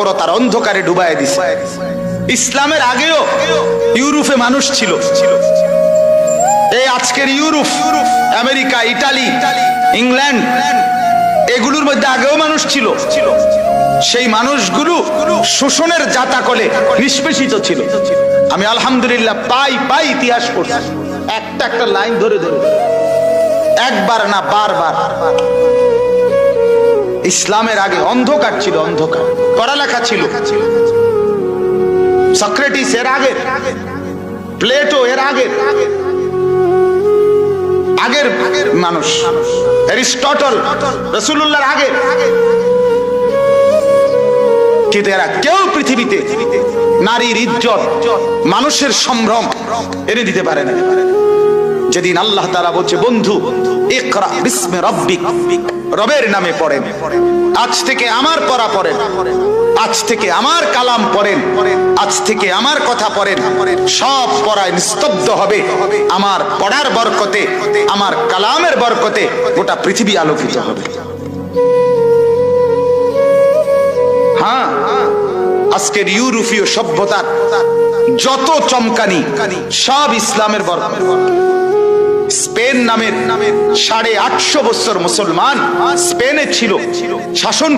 বর্বরতার অন্ধকারে ডুবায় দিছে। ইসলামের আগেও ইউরোপে মানুষ ছিল। এই আজকের ইউরোপ, আমেরিকা, ইটালি, ইংল্যান্ড, এগুলোর মধ্যে আগেও মানুষ ছিল। সেই মানুষগুলো শোষণের জাতাকলে নিষ্পেষিত ছিল। আমি আলহামদুলিল্লাহ পাই ইতিহাস পড়ছি, একটা একটা লাইন ধরে ধরে, একবার না বারবার। ইসলামের আগে অন্ধকার ছিল, অন্ধকার। পড়ালেখা ছিল। সক্রেটিস এর আগে, প্লেটো এর আগের মানুষ, অ্যারিস্টটল, রাসূলুল্লাহর আগে। কিন্তু এরা কেউ পৃথিবীতে নারীর ইজ্জত, মানুষের সম্ভ্রম এনে দিতে পারে না। যেদিন আল্লাহ তাআলা বলছে, বন্ধু ইকরা বিসমি রাব্বিক, রবের নামে পড়েন, আজ থেকে আমার পড়া পড়েন, আজ থেকে আমার কালাম পড়েন, আজ থেকে আমার কথা পড়েন। সব পড়ায় নিস্তব্ধ হবে আমার পড়ার বরকতে, আমার কালামের বরকতে গোটা পৃথিবী আলোকিত হবে। হ্যাঁ, আজকের ইউরোপীয় সভ্যতার যত চমকানি সব ইসলামের বরকত। স্পেন নামের 850 বছর মুসলমান স্পেনে ছিল, শাসন